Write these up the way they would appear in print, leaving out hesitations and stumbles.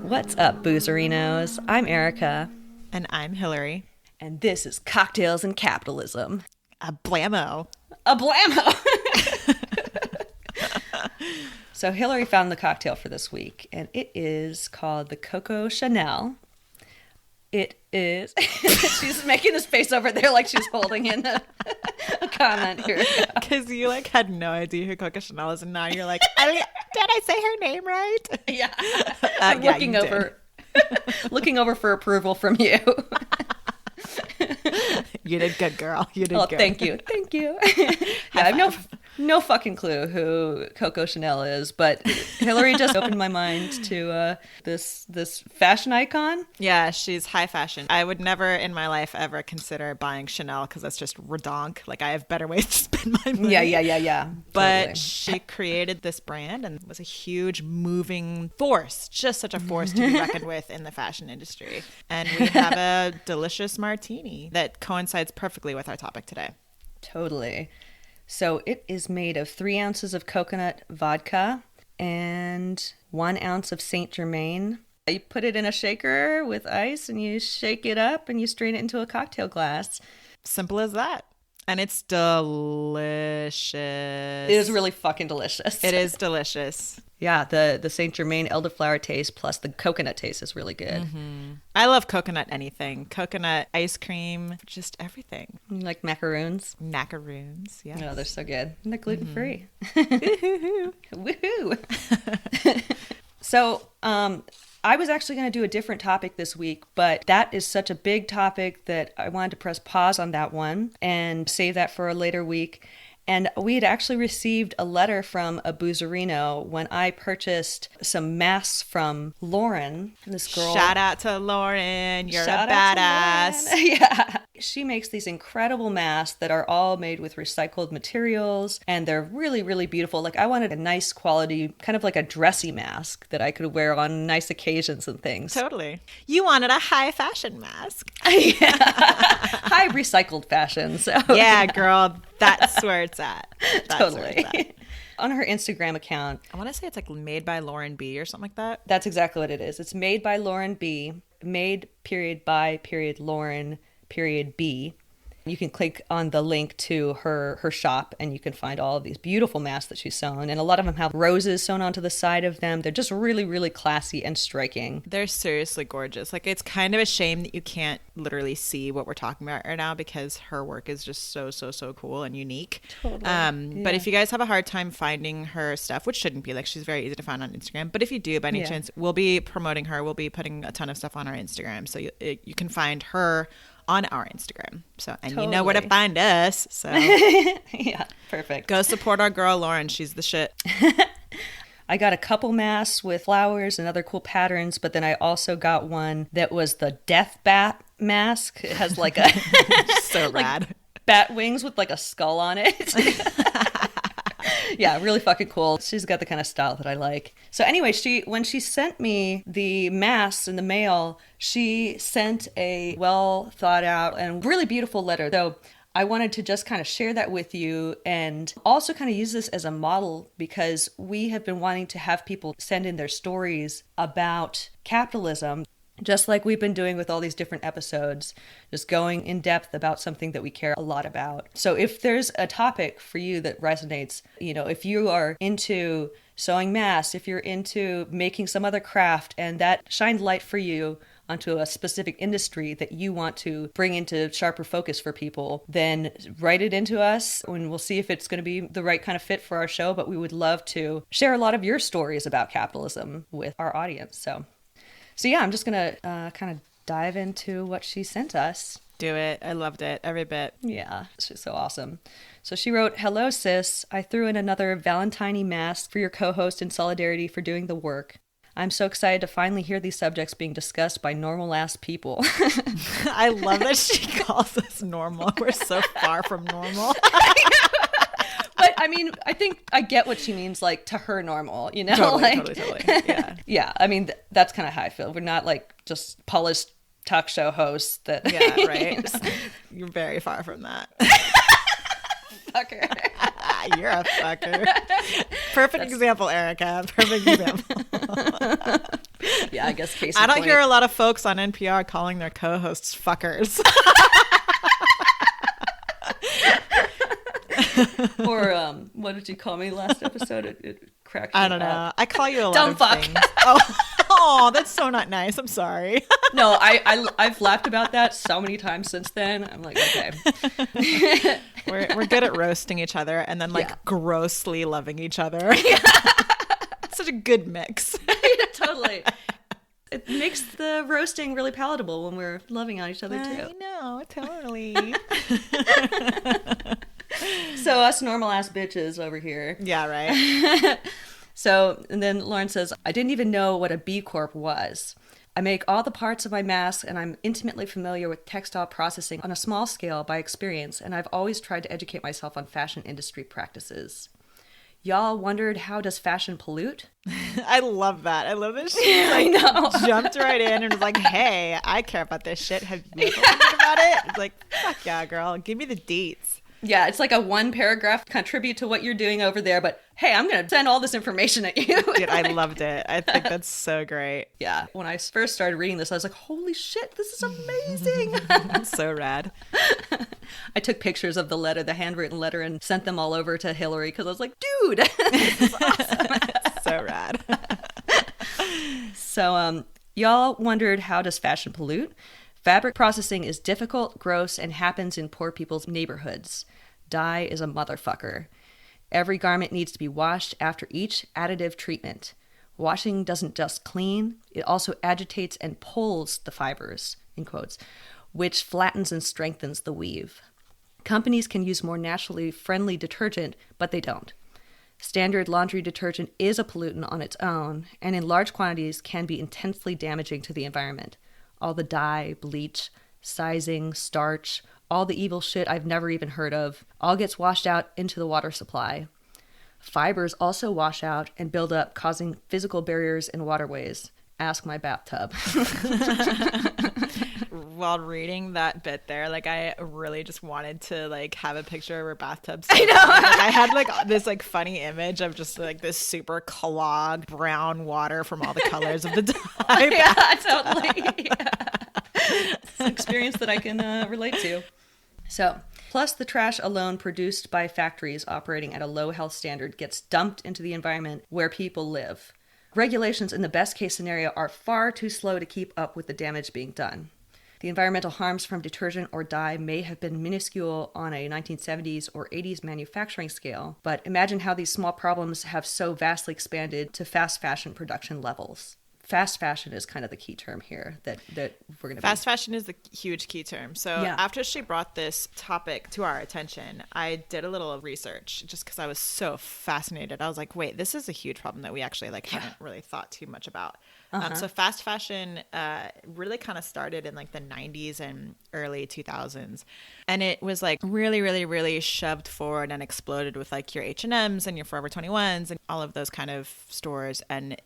What's up, boozarinos? I'm Erica. And I'm Hillary. And this is Cocktails and Capitalism. A blammo. A blammo! So Hillary found the cocktail for this week, and it is called the Coco Chanel. It is... She's making this face over there like she's holding in a comment here. Because you had no idea who Coco Chanel is, and now you're like, did I say her name right? Yeah. I'm looking over for approval from you. You did good, girl. You did good. Thank you. Thank you. I have no fucking clue who Coco Chanel is, but Hillary just opened my mind to this fashion icon. Yeah, she's high fashion. I would never in my life ever consider buying Chanel because that's just redonk. I have better ways to spend my money. Yeah. But Totally. She created this brand and was a huge moving force, just such a force to be reckoned with in the fashion industry. And we have a delicious martini that coincides perfectly with our topic today. Totally. So it is made of 3 ounces of coconut vodka and 1 ounce of Saint Germain. You put it in a shaker with ice and you shake it up and you strain it into a cocktail glass. Simple as that. And it's delicious. It is really fucking delicious. It is delicious. Yeah, the Saint Germain elderflower taste plus the coconut taste is really good. Mm-hmm. I love coconut anything. Coconut ice cream, just everything. You like macaroons? Macaroons, yeah. No, they're so good. And they're gluten-free. Mm-hmm. Woohoo! So, I was actually going to do a different topic this week, but that is such a big topic that I wanted to press pause on that one and save that for a later week. And we had actually received a letter from a boozarino when I purchased some masks from Lauren, this girl. Shout out to Lauren. You're a badass. Yeah. She makes these incredible masks that are all made with recycled materials, and they're really, really beautiful. I wanted a nice quality, kind of like a dressy mask that I could wear on nice occasions and things. Totally. You wanted a high fashion mask. Yeah. High recycled fashion. So yeah, girl. That's where it's at. Totally. On her Instagram account. I want to say it's made by Lauren B or something like that. That's exactly what it is. It's made by Lauren B. Made by Lauren B. You can click on the link to her shop and you can find all of these beautiful masks that she's sewn. And a lot of them have roses sewn onto the side of them. They're just really, really classy and striking. They're seriously gorgeous. It's kind of a shame that you can't literally see what we're talking about right now because her work is just so, so, so cool and unique. Totally. But if you guys have a hard time finding her stuff, which shouldn't be, she's very easy to find on Instagram. But if you do, by any chance, we'll be promoting her. We'll be putting a ton of stuff on our Instagram. So you can find her on our Instagram. You know where to find us. So yeah, perfect. Go support our girl Lauren. She's the shit. I got a couple masks with flowers and other cool patterns, but then I also got one that was the death bat mask. It has a so rad bat wings with a skull on it. Yeah, really fucking cool. She's got the kind of style that I like. So anyway, when she sent me the masks in the mail, she sent a well thought out and really beautiful letter. So I wanted to just kind of share that with you and also kind of use this as a model because we have been wanting to have people send in their stories about capitalism. Just like we've been doing with all these different episodes, just going in depth about something that we care a lot about. So if there's a topic for you that resonates, if you are into sewing masks, if you're into making some other craft and that shined light for you onto a specific industry that you want to bring into sharper focus for people, then write it into us and we'll see if it's going to be the right kind of fit for our show. But we would love to share a lot of your stories about capitalism with our audience. So yeah, I'm just going to kind of dive into what she sent us. Do it. I loved it. Every bit. Yeah, she's so awesome. So she wrote, "Hello, sis. I threw in another Valentine mask for your co-host in solidarity for doing the work. I'm so excited to finally hear these subjects being discussed by normal-ass people." I love that she calls us normal. We're so far from normal. But I mean, I think I get what she means, to her normal, Totally. Yeah. Yeah, I mean, that's kind of how I feel. We're not just polished talk show hosts that... Yeah, right? You're very far from that. Fucker. You're a fucker. Perfect example, Erica. Perfect example. Yeah, I guess case I in don't point. hear a lot of folks on NPR calling their co-hosts fuckers. Or what did you call me last episode? It cracked me I don't know. up. I call you a lot Dumb of fuck. things. Oh, that's so not nice. I'm sorry. No, I've laughed about that so many times since then. I'm like, okay. We're good at roasting each other and then like Yeah. grossly loving each other. It's such a good mix. Totally. It makes the roasting really palatable when we're loving on each other I too. know, totally. So us normal ass bitches over here. Yeah, right. So, and then Lauren says, I didn't even know what a B Corp was. I make all the parts of my mask and I'm intimately familiar with textile processing on a small scale by experience, and I've always tried to educate myself on fashion industry practices. Y'all wondered, how does fashion pollute? I love that. I love that she I know. jumped right in and was like, hey, I care about this shit. Have you ever wondered about it? It's like, fuck yeah, girl. Give me the deets. Yeah, it's like a one paragraph contribute to what you're doing over there, but hey, I'm going to send all this information at you. Dude, I loved it. I think that's so great. Yeah, when I first started reading this, I was like, holy shit, this is amazing. So rad. I took pictures of the letter, the handwritten letter, and sent them all over to Hillary because I was like, dude, this is awesome. So rad. So, y'all wondered, how does fashion pollute? Fabric processing is difficult, gross, and happens in poor people's neighborhoods. Dye is a motherfucker. Every garment needs to be washed after each additive treatment. Washing doesn't just clean, it also agitates and pulls the fibers, in quotes, which flattens and strengthens the weave. Companies can use more naturally friendly detergent, but they don't. Standard laundry detergent is a pollutant on its own, and in large quantities can be intensely damaging to the environment. All the dye, bleach, sizing, starch, all the evil shit I've never even heard of, all gets washed out into the water supply. Fibers also wash out and build up, causing physical barriers in waterways. Ask my bathtub. While reading that bit there, like I really just wanted to like have a picture of her bathtub. I know. Like, I had like this like funny image of just like this super clogged brown water from all the colors of the dye. Yeah, totally. Yeah. It's an experience that I can relate to. So, plus the trash alone produced by factories operating at a low health standard gets dumped into the environment where people live. Regulations in the best case scenario are far too slow to keep up with the damage being done. The environmental harms from detergent or dye may have been minuscule on a 1970s or 80s manufacturing scale, but imagine how these small problems have so vastly expanded to fast fashion production levels. Fast fashion is kind of the key term here that we're going to Fast fashion is the huge key term. So Yeah. after she brought this topic to our attention, I did a little research just because I was so fascinated. I was like, wait, this is a huge problem that we actually like haven't really thought too much about. So fast fashion really kind of started in like the 90s and early 2000s. And it was like really, really, really shoved forward and exploded with like your H&Ms and your Forever 21s and all of those kind of stores. And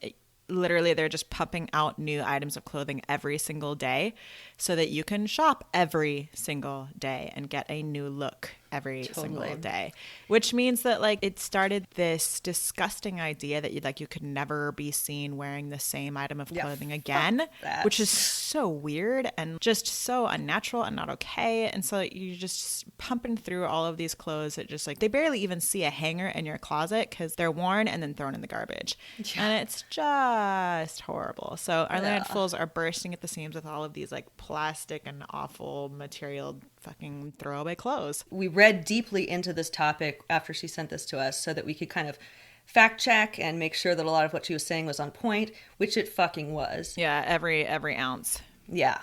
literally they're just pumping out new items of clothing every single day so that you can shop every single day and get a new look every single day, which means that like it started this disgusting idea that you could never be seen wearing the same item of clothing again, which is so weird and just so unnatural and not okay. And so you're just pumping through all of these clothes that just like they barely even see a hanger in your closet because they're worn and then thrown in the garbage. And it's just horrible. So our landfills are bursting at the seams with all of these like plastic and awful material fucking throwaway clothes. We read deeply into this topic after she sent this to us so that we could kind of fact check and make sure that a lot of what she was saying was on point, which it fucking was. Yeah, every ounce. Yeah.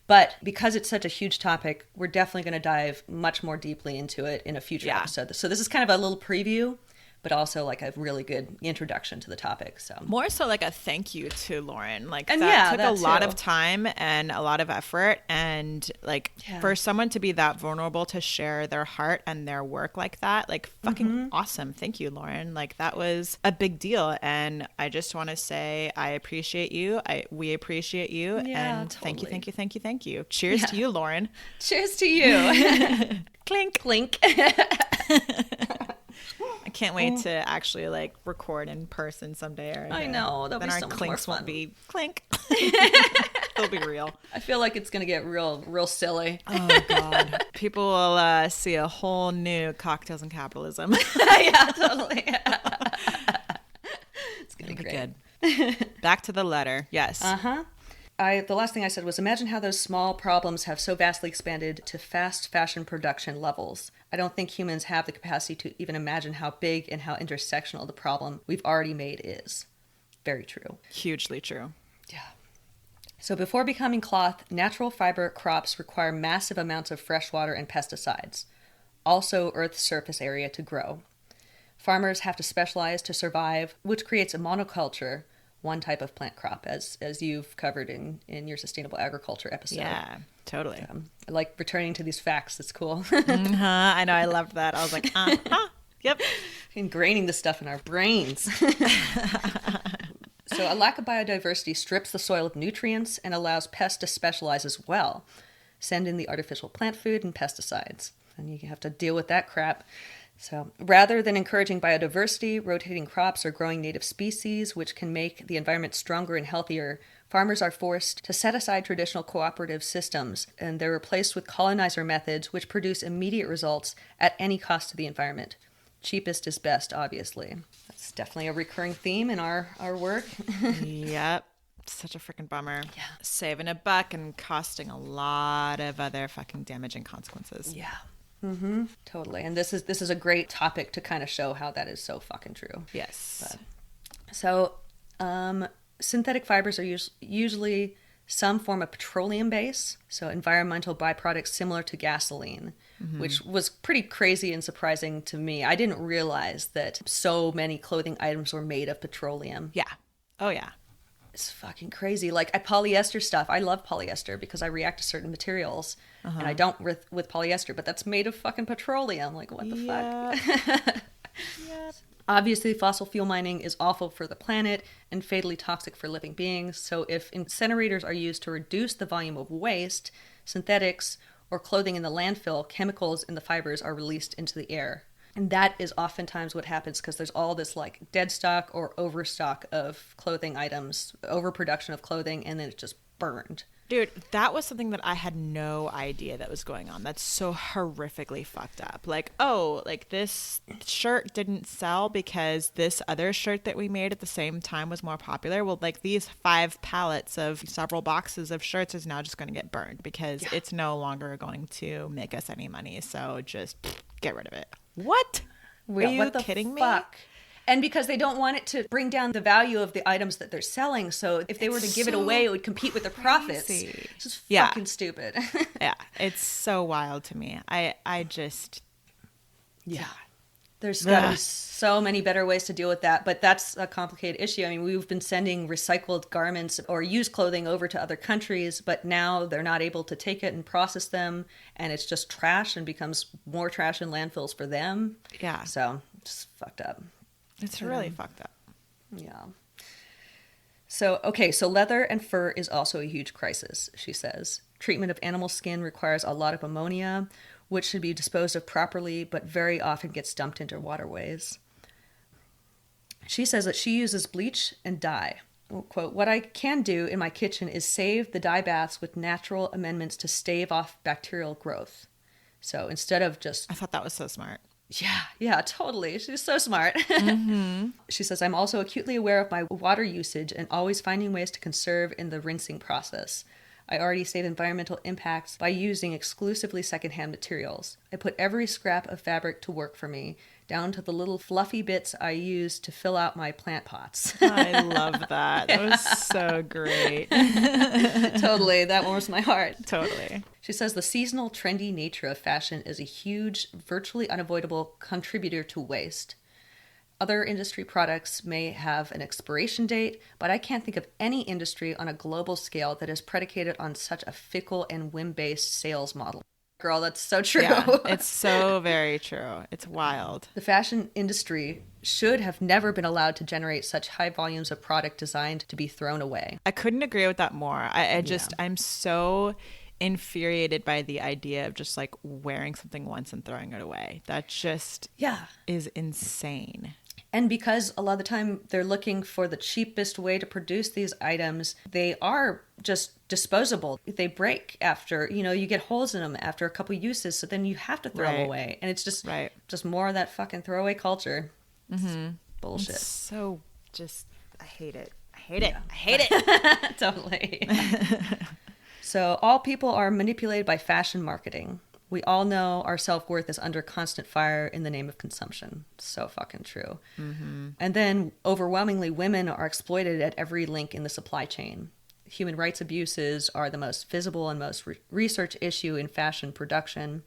But because it's such a huge topic, we're definitely going to dive much more deeply into it in a future episode. So this is kind of a little preview, but also like a really good introduction to the topic. So more so like a thank you to Lauren. Like and that took that a lot too. of time and a lot of effort, and like for someone to be that vulnerable to share their heart and their work like that, like fucking awesome. Thank you, Lauren. Like that was a big deal, and I just want to say I appreciate you. We appreciate you, and thank you. Cheers to you, Lauren. Cheers to you. Clink. Clink. I can't wait to actually like record in person someday. Or I know. That'll then be our so much clinks more won't fun. be clink. They'll be real. I feel like it's going to get real silly. Oh, God. People will see a whole new Cocktails and Capitalism. Yeah, totally. It's going to be good. Back to the letter. Yes. Uh-huh. The last thing I said was, imagine how those small problems have so vastly expanded to fast fashion production levels. I don't think humans have the capacity to even imagine how big and how intersectional the problem we've already made is. Very true. Hugely true. Yeah. So before becoming cloth, natural fiber crops require massive amounts of fresh water and pesticides. Also Earth's surface area to grow. Farmers have to specialize to survive, which creates a monoculture, one type of plant crop, as you've covered in your sustainable agriculture episode. Yeah, totally. I like returning to these facts. It's cool. I know. I loved that. I was like, yep. Ingraining the stuff in our brains. So a lack of biodiversity strips the soil of nutrients and allows pests to specialize as well. Send in the artificial plant food and pesticides. And you have to deal with that crap. So rather than encouraging biodiversity, rotating crops, or growing native species, which can make the environment stronger and healthier, farmers are forced to set aside traditional cooperative systems, and they're replaced with colonizer methods, which produce immediate results at any cost to the environment. Cheapest is best, obviously. That's definitely a recurring theme in our work. Yep. Such a freaking bummer. Yeah. Saving a buck and costing a lot of other fucking damaging consequences. Yeah. Mm-hmm. Totally. And this is a great topic to kind of show how that is so fucking true. Yes. So, synthetic fibers are usually some form of petroleum base, so environmental byproducts similar to gasoline, which was pretty crazy and surprising to me. I didn't realize that so many clothing items were made of petroleum. Yeah. Oh, yeah. It's fucking crazy. Like polyester stuff. I love polyester because I react to certain materials, and I don't with polyester, but that's made of fucking petroleum. Like, what the fuck? Yep. Obviously, fossil fuel mining is awful for the planet and fatally toxic for living beings. So if incinerators are used to reduce the volume of waste, synthetics, or clothing in the landfill, chemicals in the fibers are released into the air. And that is oftentimes what happens because there's all this like dead stock or overstock of clothing items, overproduction of clothing, and then it's just burned. Dude, that was something that I had no idea that was going on. That's so horrifically fucked up. Like, oh, like this shirt didn't sell because this other shirt that we made at the same time was more popular. Well, like these 5 pallets of several boxes of shirts is now just going to get burned because it's no longer going to make us any money. So just get rid of it. What? Are you kidding me? And because they don't want it to bring down the value of the items that they're selling. So if they were to give it away, it would compete with their profits. It's just fucking stupid. Yeah. It's so wild to me. I just... Yeah. There's got to be so many better ways to deal with that. But that's a complicated issue. I mean, we've been sending recycled garments or used clothing over to other countries, but now they're not able to take it and process them. And it's just trash and becomes more trash in landfills for them. Yeah. So it's fucked up. It's really fucked up. Yeah. So leather and fur is also a huge crisis, she says. Treatment of animal skin requires a lot of ammonia, which should be disposed of properly, but very often gets dumped into waterways. She says that she uses bleach and dye. Quote, what I can do in my kitchen is save the dye baths with natural amendments to stave off bacterial growth. So instead of just... I thought that was so smart. Yeah, totally. She's so smart. She says, I'm also acutely aware of my water usage and always finding ways to conserve in the rinsing process. I already save environmental impacts by using exclusively secondhand materials. I put every scrap of fabric to work for me, down to the little fluffy bits I use to fill out my plant pots. I love that. That was so great. Totally. That warms my heart. Totally. She says the seasonal trendy nature of fashion is a huge, virtually unavoidable contributor to waste. Other industry products may have an expiration date, but I can't think of any industry on a global scale that is predicated on such a fickle and whim-based sales model. Girl, that's so true. Yeah, it's so very true. It's wild. The fashion industry should have never been allowed to generate such high volumes of product designed to be thrown away. I couldn't agree with that more. I'm so infuriated by the idea of just like wearing something once and throwing it away. That just is insane. And because a lot of the time they're looking for the cheapest way to produce these items, they are just disposable. They break after, you get holes in them after a couple uses, so then you have to throw them Right. away. And it's Right. just more of that fucking throwaway culture. It's bullshit. It's so just, I hate it. I hate Yeah. it. I hate it. Totally. So all people are manipulated by fashion marketing. We all know our self-worth is under constant fire in the name of consumption. So fucking true. And then overwhelmingly women are exploited at every link in the supply chain. Human rights abuses are the most visible and most research issue in fashion production.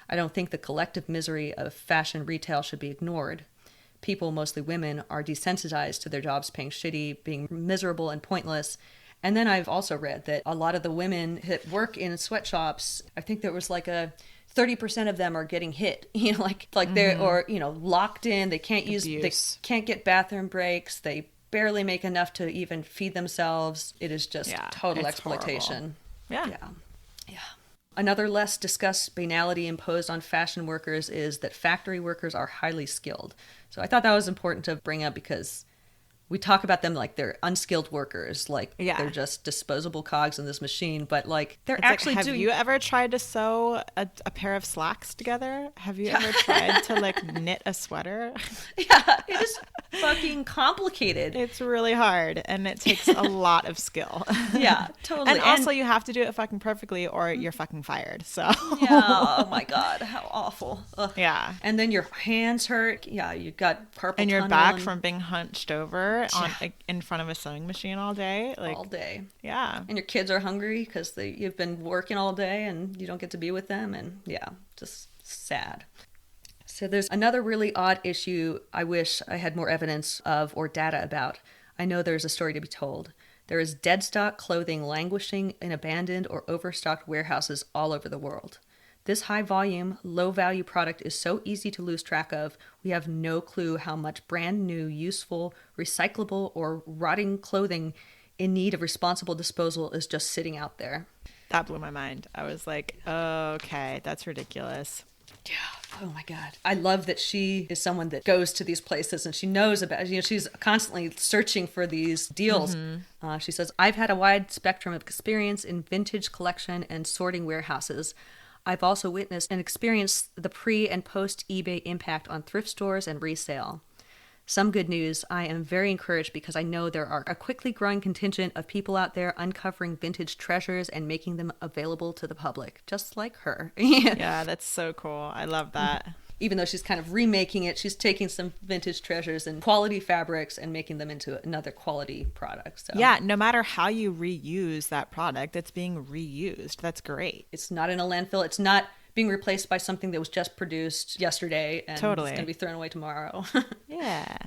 I don't think the collective misery of fashion retail should be ignored. People, mostly women, are desensitized to their jobs paying shitty, being miserable and pointless. And then I've also read that a lot of the women that work in sweatshops, I think there was like a 30% of them are getting hit, like they're, or, locked in. They can't Abuse. they can't get bathroom breaks. They barely make enough to even feed themselves. It is just total it's exploitation. Yeah. Yeah. Another less discussed banality imposed on fashion workers is that factory workers are highly skilled. So I thought that was important to bring up because we talk about them like they're unskilled workers, like they're just disposable cogs in this machine, but like they're It's actually like, doing. have you ever tried to sew a pair of slacks together? Have you ever tried to like knit a sweater? Yeah, it is fucking complicated. It's really hard and it takes a lot of skill. Yeah, totally. And also you have to do it fucking perfectly or you're fucking fired. So yeah, oh my God, how awful. Ugh. yeah. And then your hands hurt. Yeah, you got carpal And your tunnel back and- from being hunched over in front of a sewing machine all day. Like all day. yeah. And your kids are hungry because you've been working all day and you don't get to be with them. And yeah, just sad. So there's another really odd issue I wish I had more evidence of or data about. I know there's a story to be told. There is dead stock clothing languishing in abandoned or overstocked warehouses all over the world. This high volume, low value product is so easy to lose track of, we have no clue how much brand new, useful, recyclable, or rotting clothing in need of responsible disposal is just sitting out there. That blew my mind. I was like, okay, that's ridiculous. Yeah. Oh my God. I love that she is someone that goes to these places and she knows about, she's constantly searching for these deals. She says, I've had a wide spectrum of experience in vintage collection and sorting warehouses. I've also witnessed and experienced the pre and post eBay impact on thrift stores and resale. Some good news, I am very encouraged because I know there are a quickly growing contingent of people out there uncovering vintage treasures and making them available to the public, just like her. Yeah, that's so cool. I love that. Even though she's kind of remaking it, she's taking some vintage treasures and quality fabrics and making them into another quality product. So Yeah, no matter how you reuse that product, it's being reused. That's great. it's not in a landfill. It's not being replaced by something that was just produced yesterday and Totally. it's going to be thrown away tomorrow. Yeah.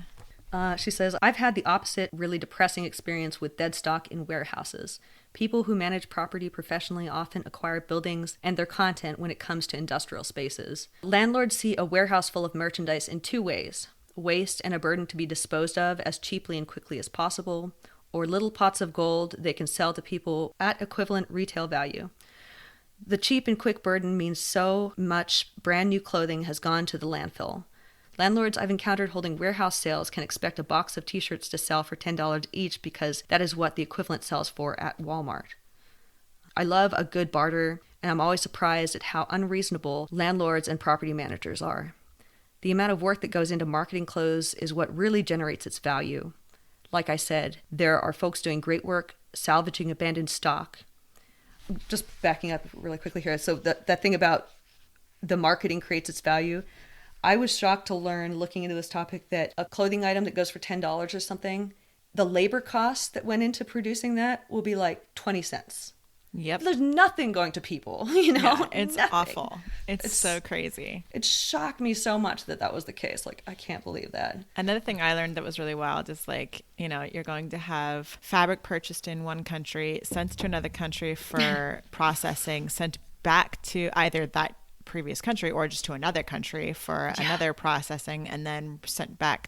She says, I've had the opposite, really depressing experience with dead stock in warehouses. People who manage property professionally often acquire buildings and their content when it comes to industrial spaces. Landlords see a warehouse full of merchandise in two ways: waste and a burden to be disposed of as cheaply and quickly as possible, or little pots of gold they can sell to people at equivalent retail value. The cheap and quick burden means so much brand new clothing has gone to the landfill. Landlords I've encountered holding warehouse sales can expect a box of t-shirts to sell for $10 each because that is what the equivalent sells for at Walmart. I love a good barter, and I'm always surprised at how unreasonable landlords and property managers are. The amount of work that goes into marketing clothes is what really generates its value. Like I said, there are folks doing great work salvaging abandoned stock. Just backing up really quickly here. So that thing about the marketing creates its value. I was shocked to learn, looking into this topic, that a clothing item that goes for $10 or something, the labor costs that went into producing that will be like 20 cents. Yep. There's nothing going to people, you know? Yeah, it's Nothing. awful. It's so crazy. It shocked me so much that was the case. Like, I can't believe that. Another thing I learned that was really wild is like, you're going to have fabric purchased in one country, sent to another country for processing, sent back to either that previous country or just to another country for another processing, and then sent back